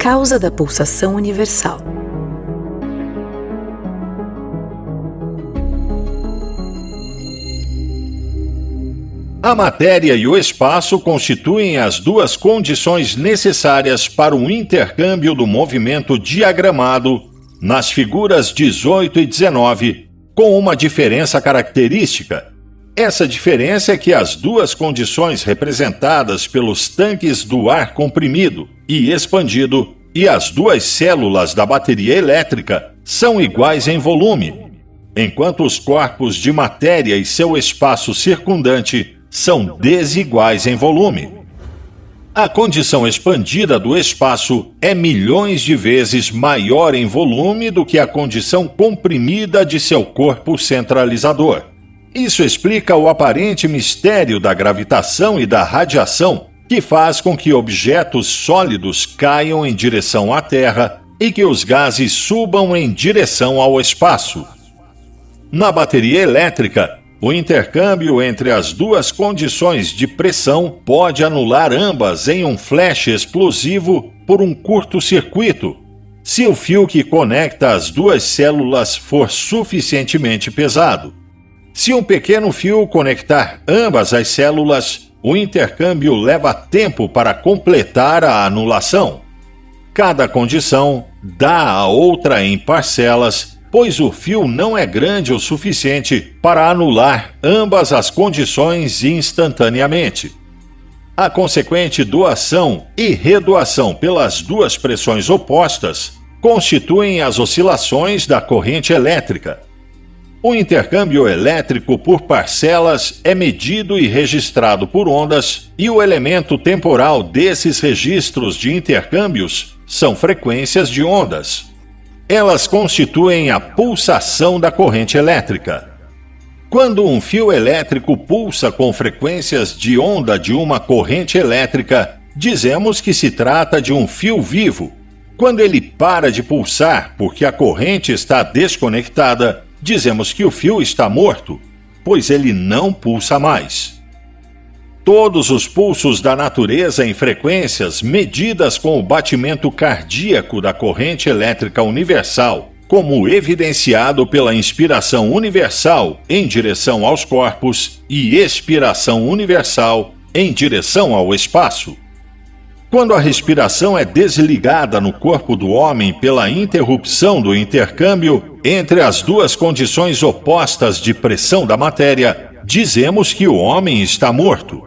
causa da pulsação universal. A matéria e o espaço constituem as duas condições necessárias para o intercâmbio do movimento diagramado nas figuras 18 e 19, com uma diferença característica. Essa diferença é que as duas condições representadas pelos tanques do ar comprimido e expandido e as duas células da bateria elétrica são iguais em volume, enquanto os corpos de matéria e seu espaço circundante são desiguais em volume. A condição expandida do espaço é milhões de vezes maior em volume do que a condição comprimida de seu corpo centralizador. Isso explica o aparente mistério da gravitação e da radiação, que faz com que objetos sólidos caiam em direção à Terra e que os gases subam em direção ao espaço. Na bateria elétrica, o intercâmbio entre as duas condições de pressão pode anular ambas em um flash explosivo por um curto-circuito, se o fio que conecta as duas células for suficientemente pesado. Se um pequeno fio conectar ambas as células, o intercâmbio leva tempo para completar a anulação. Cada condição dá a outra em parcelas, pois o fio não é grande o suficiente para anular ambas as condições instantaneamente. A consequente doação e redoação pelas duas pressões opostas constituem as oscilações da corrente elétrica. O intercâmbio elétrico por parcelas é medido e registrado por ondas, e o elemento temporal desses registros de intercâmbios são frequências de ondas. Elas constituem a pulsação da corrente elétrica. Quando um fio elétrico pulsa com frequências de onda de uma corrente elétrica, dizemos que se trata de um fio vivo. Quando ele para de pulsar porque a corrente está desconectada, dizemos que o fio está morto, pois ele não pulsa mais. Todos os pulsos da natureza em frequências medidas com o batimento cardíaco da corrente elétrica universal, como evidenciado pela inspiração universal em direção aos corpos e expiração universal em direção ao espaço. Quando a respiração é desligada no corpo do homem pela interrupção do intercâmbio entre as duas condições opostas de pressão da matéria, dizemos que o homem está morto.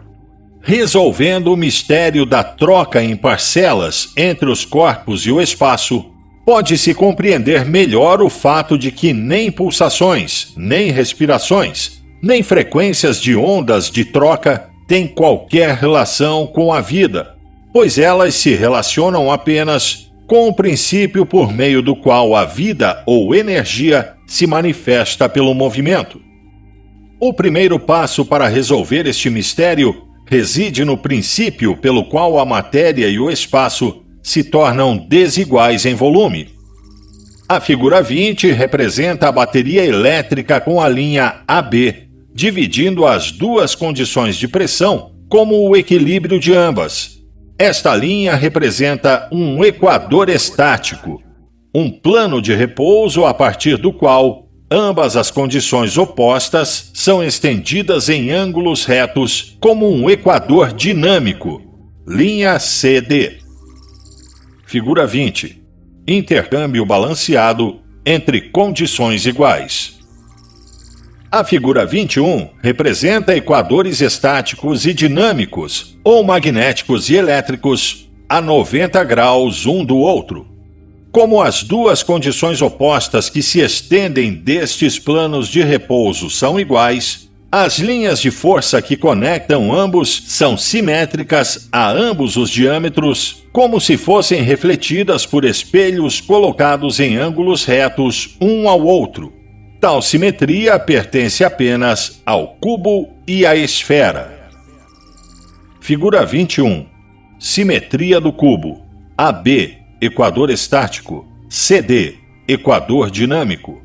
Resolvendo o mistério da troca em parcelas entre os corpos e o espaço, pode-se compreender melhor o fato de que nem pulsações, nem respirações, nem frequências de ondas de troca têm qualquer relação com a vida, pois elas se relacionam apenas com o princípio por meio do qual a vida ou energia se manifesta pelo movimento. O primeiro passo para resolver este mistério reside no princípio pelo qual a matéria e o espaço se tornam desiguais em volume. A figura 20 representa a bateria elétrica com a linha AB, dividindo as duas condições de pressão como o equilíbrio de ambas. Esta linha representa um equador estático, um plano de repouso a partir do qual ambas as condições opostas são estendidas em ângulos retos como um equador dinâmico. Linha CD. Figura 20. Intercâmbio balanceado entre condições iguais. A figura 21 representa equadores estáticos e dinâmicos, ou magnéticos e elétricos, a 90 graus um do outro. Como as duas condições opostas que se estendem destes planos de repouso são iguais, as linhas de força que conectam ambos são simétricas a ambos os diâmetros, como se fossem refletidas por espelhos colocados em ângulos retos um ao outro. Tal simetria pertence apenas ao cubo e à esfera. Figura 21. Simetria do cubo. AB, equador estático. CD, equador dinâmico.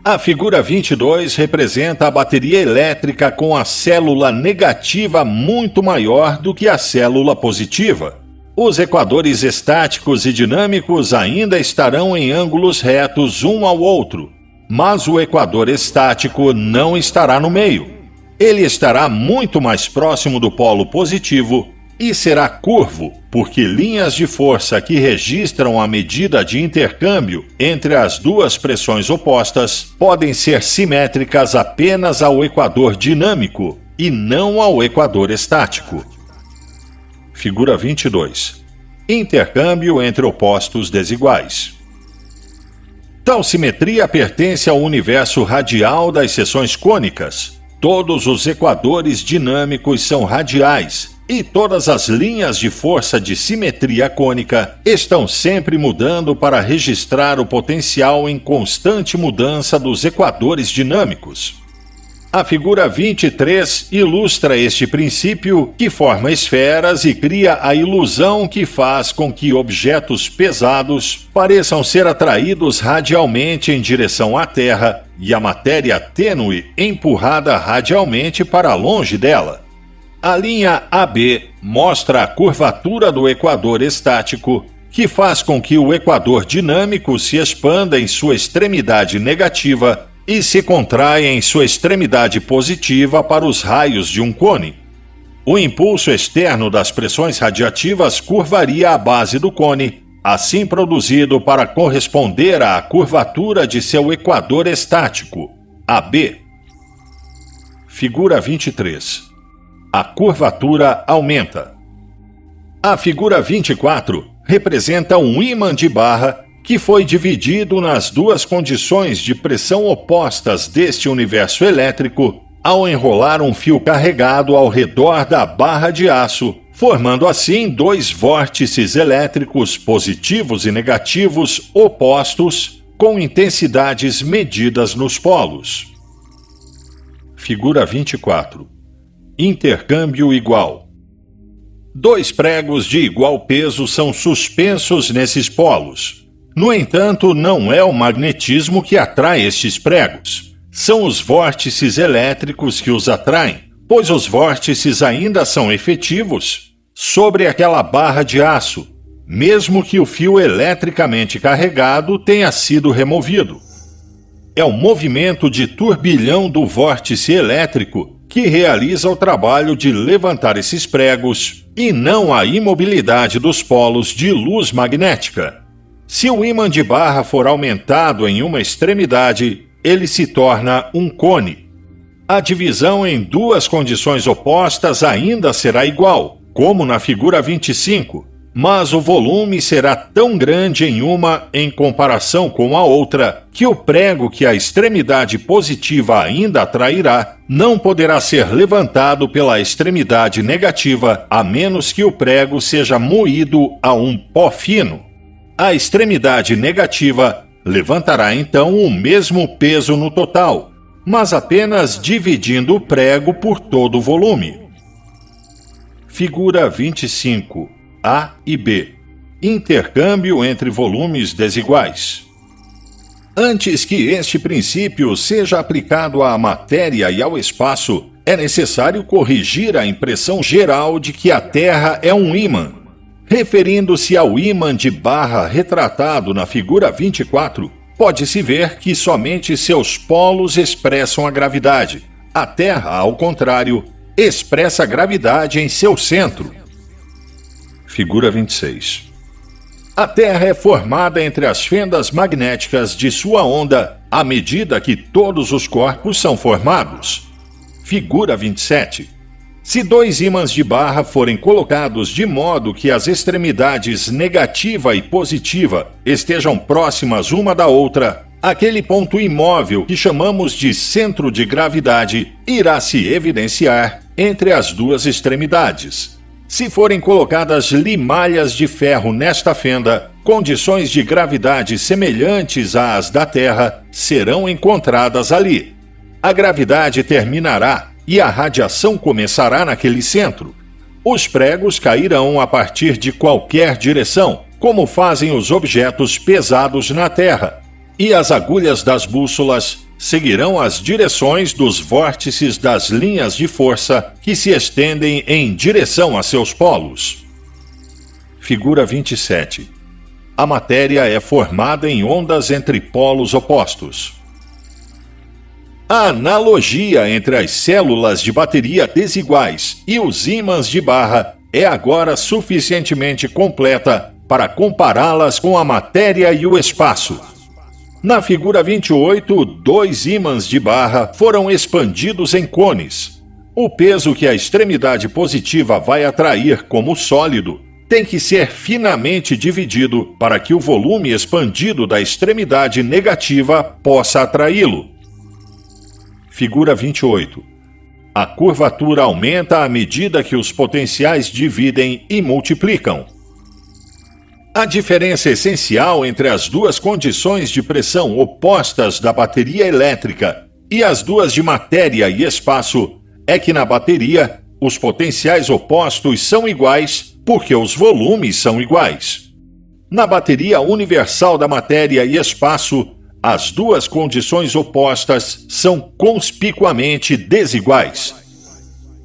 A figura 22 representa a bateria elétrica com a célula negativa muito maior do que a célula positiva. Os equadores estáticos e dinâmicos ainda estarão em ângulos retos um ao outro, mas o equador estático não estará no meio. Ele estará muito mais próximo do polo positivo e será curvo, porque linhas de força que registram a medida de intercâmbio entre as duas pressões opostas podem ser simétricas apenas ao equador dinâmico e não ao equador estático. Figura 22. Intercâmbio entre opostos desiguais. Tal simetria pertence ao universo radial das seções cônicas. Todos os equadores dinâmicos são radiais e todas as linhas de força de simetria cônica estão sempre mudando para registrar o potencial em constante mudança dos equadores dinâmicos. A figura 23 ilustra este princípio que forma esferas e cria a ilusão que faz com que objetos pesados pareçam ser atraídos radialmente em direção à Terra e a matéria tênue empurrada radialmente para longe dela. A linha AB mostra a curvatura do equador estático, que faz com que o equador dinâmico se expanda em sua extremidade negativa e se contrai em sua extremidade positiva para os raios de um cone. O impulso externo das pressões radiativas curvaria a base do cone, assim produzido para corresponder à curvatura de seu equador estático, AB. Figura 23. A curvatura aumenta. A figura 24 representa um ímã de barra que foi dividido nas duas condições de pressão opostas deste universo elétrico ao enrolar um fio carregado ao redor da barra de aço, formando assim dois vórtices elétricos positivos e negativos opostos com intensidades medidas nos polos. Figura 24. Intercâmbio igual. Dois pregos de igual peso são suspensos nesses polos. No entanto, não é o magnetismo que atrai estes pregos. São os vórtices elétricos que os atraem, pois os vórtices ainda são efetivos sobre aquela barra de aço, mesmo que o fio eletricamente carregado tenha sido removido. É o movimento de turbilhão do vórtice elétrico que realiza o trabalho de levantar esses pregos e não a imobilidade dos polos de luz magnética. Se o ímã de barra for aumentado em uma extremidade, ele se torna um cone. A divisão em duas condições opostas ainda será igual, como na figura 25, mas o volume será tão grande em uma em comparação com a outra que o prego que a extremidade positiva ainda atrairá não poderá ser levantado pela extremidade negativa, a menos que o prego seja moído a um pó fino. A extremidade negativa levantará então o mesmo peso no total, mas apenas dividindo o prego por todo o volume. Figura 25. A e B. Intercâmbio entre volumes desiguais. Antes que este princípio seja aplicado à matéria e ao espaço, é necessário corrigir a impressão geral de que a Terra é um ímã. Referindo-se ao ímã de barra retratado na figura 24, pode-se ver que somente seus polos expressam a gravidade. A Terra, ao contrário, expressa a gravidade em seu centro. Figura 26. A Terra é formada entre as fendas magnéticas de sua onda à medida que todos os corpos são formados. Figura 27. Se dois ímãs de barra forem colocados de modo que as extremidades negativa e positiva estejam próximas uma da outra, aquele ponto imóvel que chamamos de centro de gravidade irá se evidenciar entre as duas extremidades. Se forem colocadas limalhas de ferro nesta fenda, condições de gravidade semelhantes às da Terra serão encontradas ali. A gravidade terminará e a radiação começará naquele centro. Os pregos cairão a partir de qualquer direção, como fazem os objetos pesados na Terra, e as agulhas das bússolas seguirão as direções dos vórtices das linhas de força que se estendem em direção a seus polos. Figura 27. A matéria é formada em ondas entre polos opostos. A analogia entre as células de bateria desiguais e os ímãs de barra é agora suficientemente completa para compará-las com a matéria e o espaço. Na figura 28, 2 ímãs de barra foram expandidos em cones. O peso que a extremidade positiva vai atrair como sólido tem que ser finamente dividido para que o volume expandido da extremidade negativa possa atraí-lo. Figura 28. A curvatura aumenta à medida que os potenciais dividem e multiplicam. A diferença essencial entre as duas condições de pressão opostas da bateria elétrica e as duas de matéria e espaço é que na bateria os potenciais opostos são iguais porque os volumes são iguais. Na bateria universal da matéria e espaço, as duas condições opostas são conspicuamente desiguais.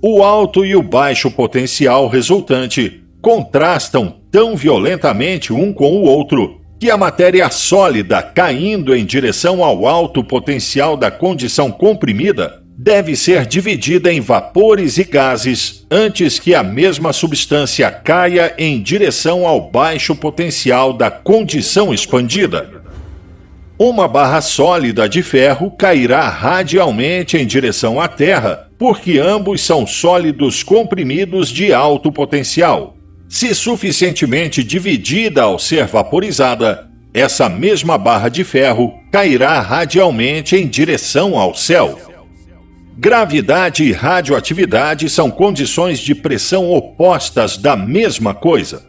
O alto e o baixo potencial resultante contrastam tão violentamente um com o outro que a matéria sólida caindo em direção ao alto potencial da condição comprimida deve ser dividida em vapores e gases antes que a mesma substância caia em direção ao baixo potencial da condição expandida. Uma barra sólida de ferro cairá radialmente em direção à Terra, porque ambos são sólidos comprimidos de alto potencial. Se suficientemente dividida ao ser vaporizada, essa mesma barra de ferro cairá radialmente em direção ao céu. Gravidade e radioatividade são condições de pressão opostas da mesma coisa.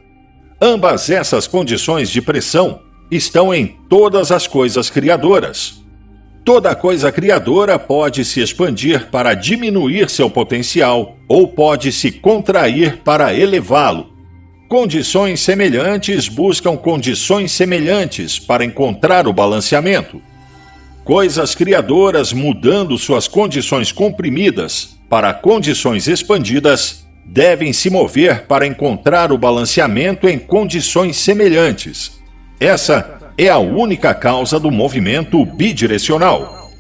Ambas essas condições de pressão estão em todas as coisas criadoras. Toda coisa criadora pode se expandir para diminuir seu potencial ou pode se contrair para elevá-lo. Condições semelhantes buscam condições semelhantes para encontrar o balanceamento. Coisas criadoras mudando suas condições comprimidas para condições expandidas devem se mover para encontrar o balanceamento em condições semelhantes. Essa é a única causa do movimento bidirecional.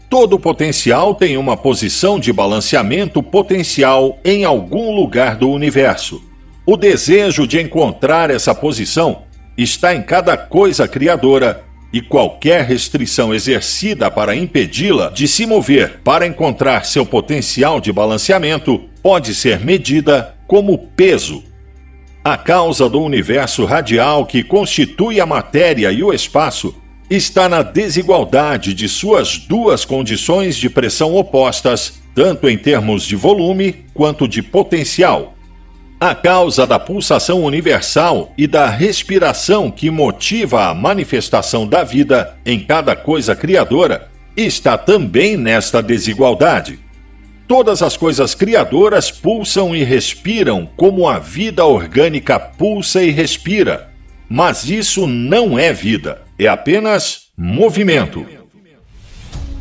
Todo potencial tem uma posição de balanceamento potencial em algum lugar do universo. O desejo de encontrar essa posição está em cada coisa criadora e qualquer restrição exercida para impedi-la de se mover para encontrar seu potencial de balanceamento pode ser medida como peso. A causa do universo radial que constitui a matéria e o espaço está na desigualdade de suas duas condições de pressão opostas, tanto em termos de volume quanto de potencial. A causa da pulsação universal e da respiração que motiva a manifestação da vida em cada coisa criadora está também nesta desigualdade. Todas as coisas criadoras pulsam e respiram como a vida orgânica pulsa e respira. Mas isso não é vida, é apenas movimento.